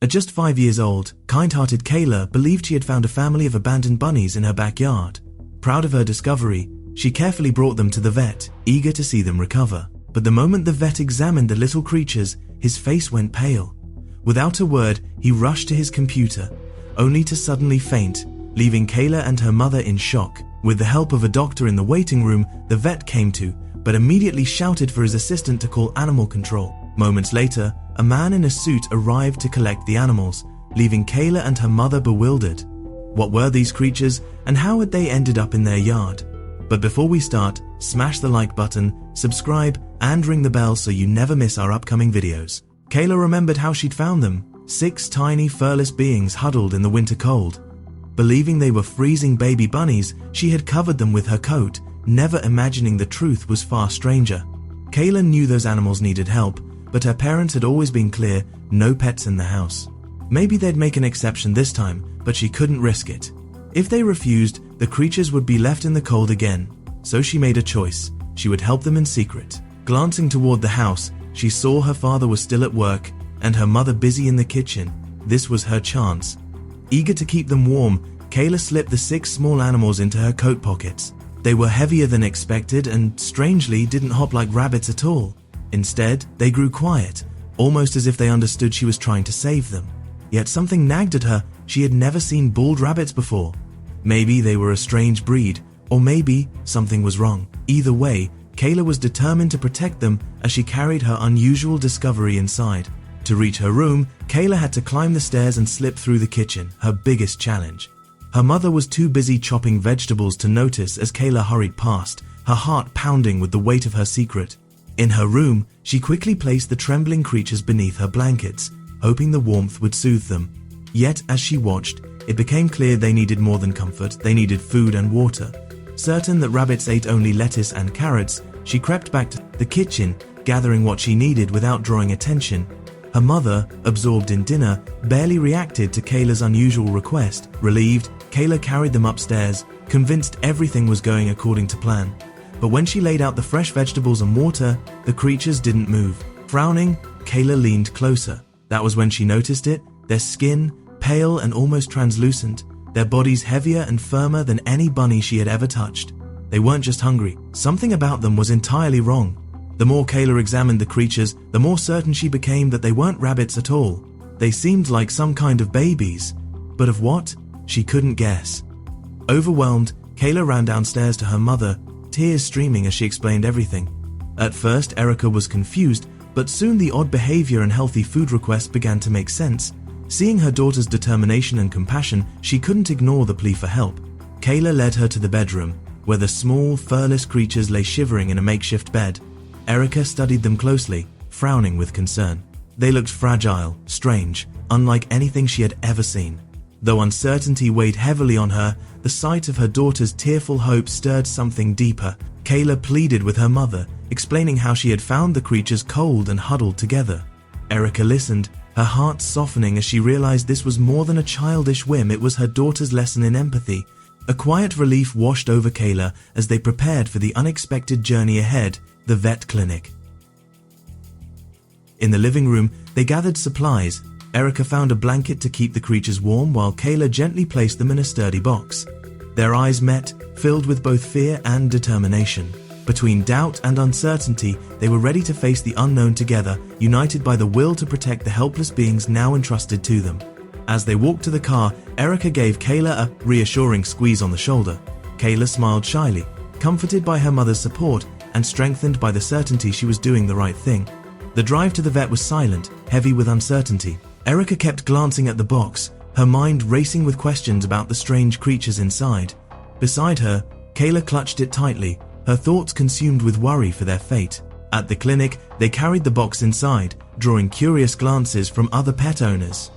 At just 5 years old, kind-hearted Kayla believed she had found a family of abandoned bunnies in her backyard. Proud of her discovery, she carefully brought them to the vet, eager to see them recover. But the moment the vet examined the little creatures, his face went pale. Without a word, he rushed to his computer, only to suddenly faint, leaving Kayla and her mother in shock. With the help of a doctor in the waiting room, the vet came to, but immediately shouted for his assistant to call animal control. Moments later, a man in a suit arrived to collect the animals, leaving Kayla and her mother bewildered. What were these creatures, and how had they ended up in their yard? But before we start, smash the like button, subscribe, and ring the bell so you never miss our upcoming videos. Kayla remembered how she'd found them, 6 tiny furless beings huddled in the winter cold. Believing they were freezing baby bunnies, she had covered them with her coat, never imagining the truth was far stranger. Kayla knew those animals needed help, but her parents had always been clear, no pets in the house. Maybe they'd make an exception this time, but she couldn't risk it. If they refused, the creatures would be left in the cold again. So she made a choice. She would help them in secret. Glancing toward the house, she saw her father was still at work and her mother busy in the kitchen. This was her chance. Eager to keep them warm, Kayla slipped the 6 small animals into her coat pockets. They were heavier than expected and, strangely, didn't hop like rabbits at all. Instead, they grew quiet, almost as if they understood she was trying to save them. Yet something nagged at her. She had never seen bald rabbits before. Maybe they were a strange breed, or maybe something was wrong. Either way, Kayla was determined to protect them as she carried her unusual discovery inside. To reach her room, Kayla had to climb the stairs and slip through the kitchen, her biggest challenge. Her mother was too busy chopping vegetables to notice as Kayla hurried past, her heart pounding with the weight of her secret. In her room, she quickly placed the trembling creatures beneath her blankets, hoping the warmth would soothe them. Yet, as she watched, it became clear they needed more than comfort, they needed food and water. Certain that rabbits ate only lettuce and carrots, she crept back to the kitchen, gathering what she needed without drawing attention. Her mother, absorbed in dinner, barely reacted to Kayla's unusual request. Relieved, Kayla carried them upstairs, convinced everything was going according to plan. But when she laid out the fresh vegetables and water, the creatures didn't move. Frowning, Kayla leaned closer. That was when she noticed it, their skin, pale and almost translucent, their bodies heavier and firmer than any bunny she had ever touched. They weren't just hungry. Something about them was entirely wrong. The more Kayla examined the creatures, the more certain she became that they weren't rabbits at all. They seemed like some kind of babies. But of what? She couldn't guess. Overwhelmed, Kayla ran downstairs to her mother, tears streaming as she explained everything. At first, Erica was confused, but soon the odd behavior and healthy food requests began to make sense. Seeing her daughter's determination and compassion, she couldn't ignore the plea for help. Kayla led her to the bedroom, where the small, furless creatures lay shivering in a makeshift bed. Erica studied them closely, frowning with concern. They looked fragile, strange, unlike anything she had ever seen. Though uncertainty weighed heavily on her, the sight of her daughter's tearful hope stirred something deeper. Kayla pleaded with her mother, explaining how she had found the creatures cold and huddled together. Erica listened, her heart softening as she realized this was more than a childish whim, it was her daughter's lesson in empathy. A quiet relief washed over Kayla as they prepared for the unexpected journey ahead, the vet clinic. In the living room, they gathered supplies. Erica found a blanket to keep the creatures warm while Kayla gently placed them in a sturdy box. Their eyes met, filled with both fear and determination. Between doubt and uncertainty, they were ready to face the unknown together, united by the will to protect the helpless beings now entrusted to them. As they walked to the car, Erica gave Kayla a reassuring squeeze on the shoulder. Kayla smiled shyly, comforted by her mother's support and strengthened by the certainty she was doing the right thing. The drive to the vet was silent, heavy with uncertainty. Erica kept glancing at the box, her mind racing with questions about the strange creatures inside. Beside her, Kayla clutched it tightly, her thoughts consumed with worry for their fate. At the clinic, they carried the box inside, drawing curious glances from other pet owners.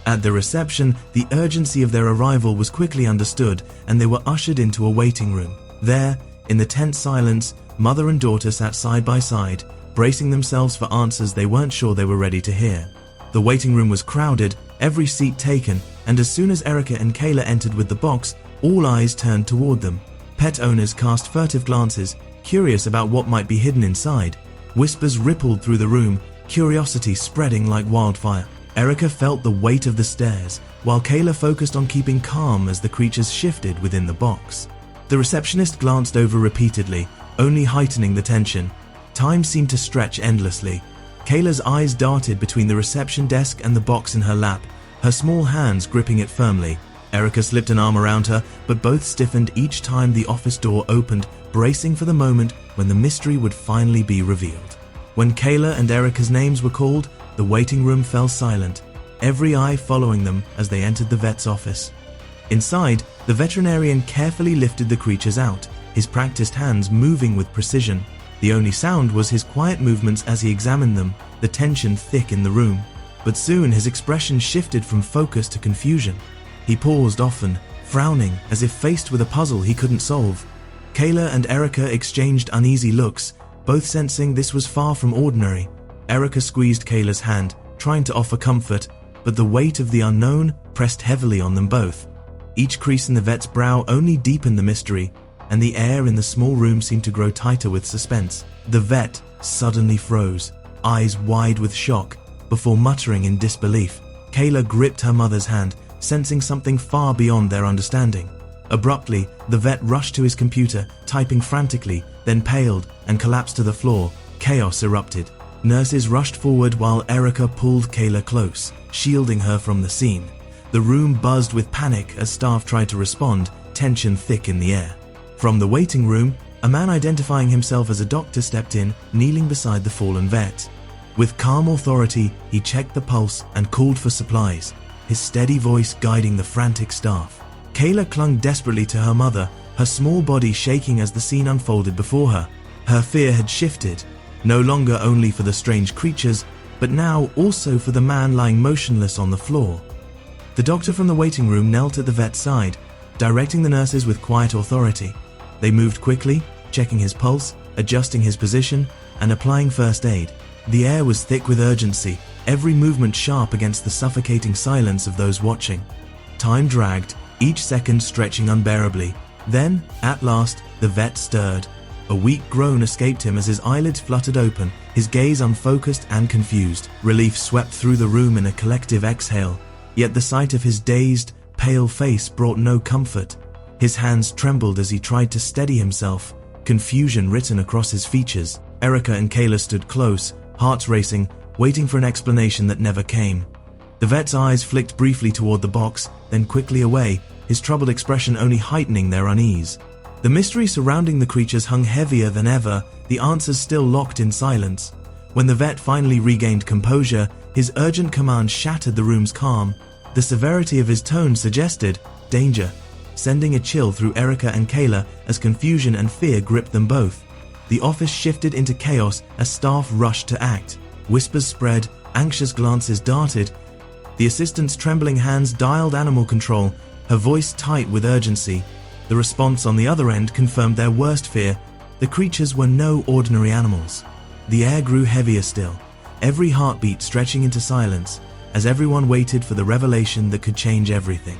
At the reception, the urgency of their arrival was quickly understood, and they were ushered into a waiting room. There, in the tense silence, mother and daughter sat side by side, bracing themselves for answers they weren't sure they were ready to hear. The waiting room was crowded, every seat taken, and as soon as Erica and Kayla entered with the box, all eyes turned toward them. Pet owners cast furtive glances, curious about what might be hidden inside. Whispers rippled through the room, curiosity spreading like wildfire. Erica felt the weight of the stairs, while Kayla focused on keeping calm as the creatures shifted within the box. The receptionist glanced over repeatedly, only heightening the tension. Time seemed to stretch endlessly. Kayla's eyes darted between the reception desk and the box in her lap, her small hands gripping it firmly. Erica slipped an arm around her, but both stiffened each time the office door opened, bracing for the moment when the mystery would finally be revealed. When Kayla and Erica's names were called, the waiting room fell silent, every eye following them as they entered the vet's office. Inside, the veterinarian carefully lifted the creatures out, his practiced hands moving with precision. The only sound was his quiet movements as he examined them, the tension thick in the room. But soon his expression shifted from focus to confusion. He paused often, frowning as if faced with a puzzle he couldn't solve. Kayla and Erica exchanged uneasy looks, both sensing this was far from ordinary. Erica squeezed Kayla's hand, trying to offer comfort, but the weight of the unknown pressed heavily on them both. Each crease in the vet's brow only deepened the mystery, and the air in the small room seemed to grow tighter with suspense. The vet suddenly froze, eyes wide with shock, before muttering in disbelief. Kayla gripped her mother's hand, sensing something far beyond their understanding. Abruptly, the vet rushed to his computer, typing frantically, then paled and collapsed to the floor. Chaos erupted. Nurses rushed forward while Erica pulled Kayla close, shielding her from the scene. The room buzzed with panic as staff tried to respond, tension thick in the air. From the waiting room, a man identifying himself as a doctor stepped in, kneeling beside the fallen vet. With calm authority, he checked the pulse and called for supplies, his steady voice guiding the frantic staff. Kayla clung desperately to her mother, her small body shaking as the scene unfolded before her. Her fear had shifted, no longer only for the strange creatures, but now also for the man lying motionless on the floor. The doctor from the waiting room knelt at the vet's side, directing the nurses with quiet authority. They moved quickly, checking his pulse, adjusting his position, and applying first aid. The air was thick with urgency, every movement sharp against the suffocating silence of those watching. Time dragged, each second stretching unbearably. Then, at last, the vet stirred. A weak groan escaped him as his eyelids fluttered open, his gaze unfocused and confused. Relief swept through the room in a collective exhale, yet the sight of his dazed, pale face brought no comfort. His hands trembled as he tried to steady himself, confusion written across his features. Erica and Kayla stood close, hearts racing, waiting for an explanation that never came. The vet's eyes flicked briefly toward the box, then quickly away, his troubled expression only heightening their unease. The mystery surrounding the creatures hung heavier than ever, the answers still locked in silence. When the vet finally regained composure, his urgent command shattered the room's calm. The severity of his tone suggested danger, sending a chill through Erica and Kayla as confusion and fear gripped them both. The office shifted into chaos as staff rushed to act. Whispers spread, anxious glances darted. The assistant's trembling hands dialed animal control, her voice tight with urgency. The response on the other end confirmed their worst fear. The creatures were no ordinary animals. The air grew heavier still, every heartbeat stretching into silence as everyone waited for the revelation that could change everything.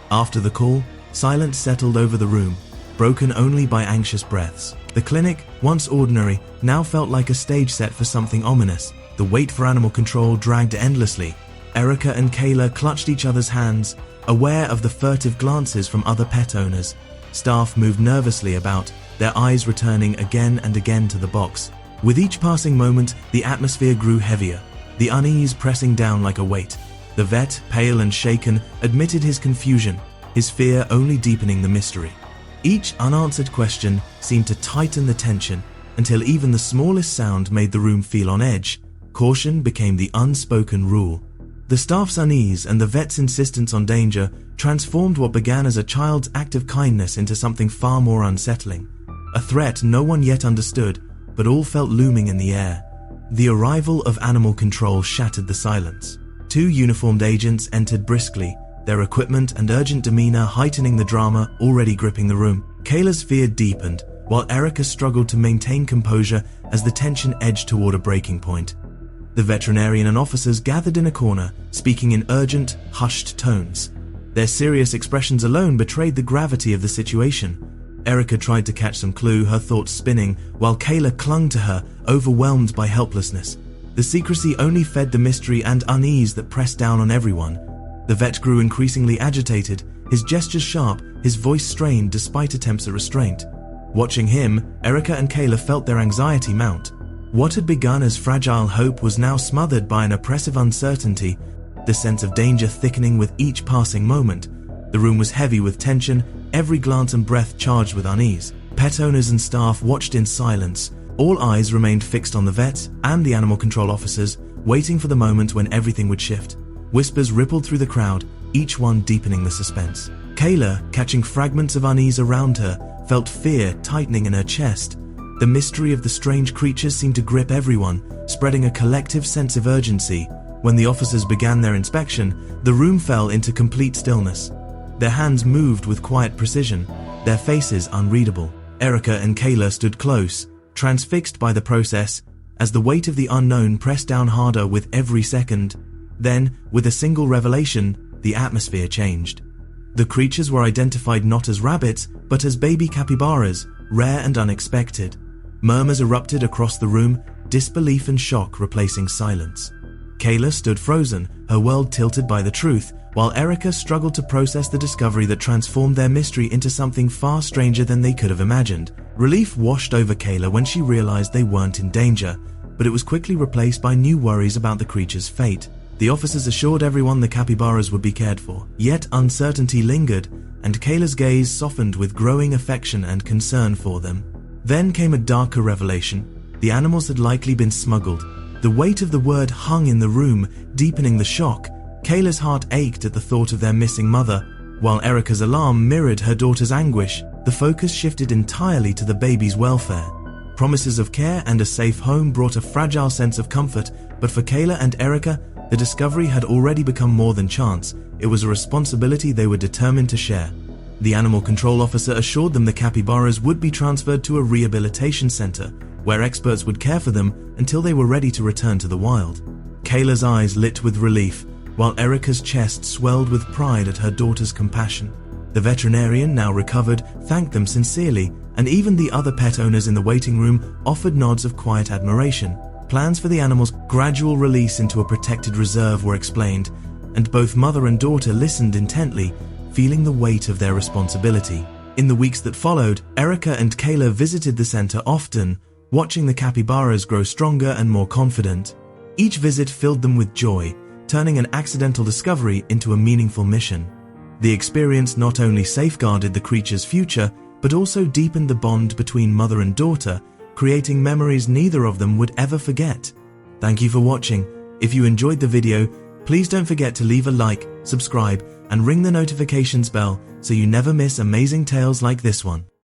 After the call, silence settled over the room, broken only by anxious breaths. The clinic, once ordinary, now felt like a stage set for something ominous. The wait for animal control dragged endlessly. Erica and Kayla clutched each other's hands, aware of the furtive glances from other pet owners. Staff moved nervously about, their eyes returning again and again to the box. With each passing moment, the atmosphere grew heavier, the unease pressing down like a weight. The vet, pale and shaken, admitted his confusion, his fear only deepening the mystery. Each unanswered question seemed to tighten the tension until even the smallest sound made the room feel on edge. Caution became the unspoken rule. The staff's unease and the vet's insistence on danger transformed what began as a child's act of kindness into something far more unsettling. A threat no one yet understood, but all felt looming in the air. The arrival of animal control shattered the silence. 2 uniformed agents entered briskly, their equipment and urgent demeanor heightening the drama already gripping the room. Kayla's fear deepened, while Erica struggled to maintain composure as the tension edged toward a breaking point. The veterinarian and officers gathered in a corner, speaking in urgent, hushed tones. Their serious expressions alone betrayed the gravity of the situation. Erica tried to catch some clue, her thoughts spinning, while Kayla clung to her, overwhelmed by helplessness. The secrecy only fed the mystery and unease that pressed down on everyone. The vet grew increasingly agitated, his gestures sharp, his voice strained despite attempts at restraint. Watching him, Erica and Kayla felt their anxiety mount. What had begun as fragile hope was now smothered by an oppressive uncertainty, the sense of danger thickening with each passing moment. The room was heavy with tension, every glance and breath charged with unease. Pet owners and staff watched in silence. All eyes remained fixed on the vet and the animal control officers, waiting for the moment when everything would shift. Whispers rippled through the crowd, each one deepening the suspense. Kayla, catching fragments of unease around her, felt fear tightening in her chest. The mystery of the strange creatures seemed to grip everyone, spreading a collective sense of urgency. When the officers began their inspection, the room fell into complete stillness. Their hands moved with quiet precision, their faces unreadable. Erica and Kayla stood close, transfixed by the process, as the weight of the unknown pressed down harder with every second. Then, with a single revelation, the atmosphere changed. The creatures were identified not as rabbits, but as baby capybaras, rare and unexpected. Murmurs erupted across the room, disbelief and shock replacing silence. Kayla stood frozen, her world tilted by the truth, while Erica struggled to process the discovery that transformed their mystery into something far stranger than they could have imagined. Relief washed over Kayla when she realized they weren't in danger, but it was quickly replaced by new worries about the creature's fate. The officers assured everyone the capybaras would be cared for, yet uncertainty lingered, and Kayla's gaze softened with growing affection and concern for them. Then came a darker revelation. The animals had likely been smuggled. The weight of the word hung in the room, deepening the shock. Kayla's heart ached at the thought of their missing mother, while Erica's alarm mirrored her daughter's anguish. The focus shifted entirely to the baby's welfare. Promises of care and a safe home brought a fragile sense of comfort, but for Kayla and Erica, the discovery had already become more than chance. It was a responsibility they were determined to share. The animal control officer assured them the capybaras would be transferred to a rehabilitation center, where experts would care for them until they were ready to return to the wild. Kayla's eyes lit with relief, while Erica's chest swelled with pride at her daughter's compassion. The veterinarian, now recovered, thanked them sincerely, and even the other pet owners in the waiting room offered nods of quiet admiration. Plans for the animal's gradual release into a protected reserve were explained, and both mother and daughter listened intently, feeling the weight of their responsibility. In the weeks that followed, Erica and Kayla visited the center often, watching the capybaras grow stronger and more confident. Each visit filled them with joy, turning an accidental discovery into a meaningful mission. The experience not only safeguarded the creature's future, but also deepened the bond between mother and daughter, creating memories neither of them would ever forget. Thank you for watching. If you enjoyed the video, please don't forget to leave a like, subscribe, and ring the notifications bell so you never miss amazing tales like this one.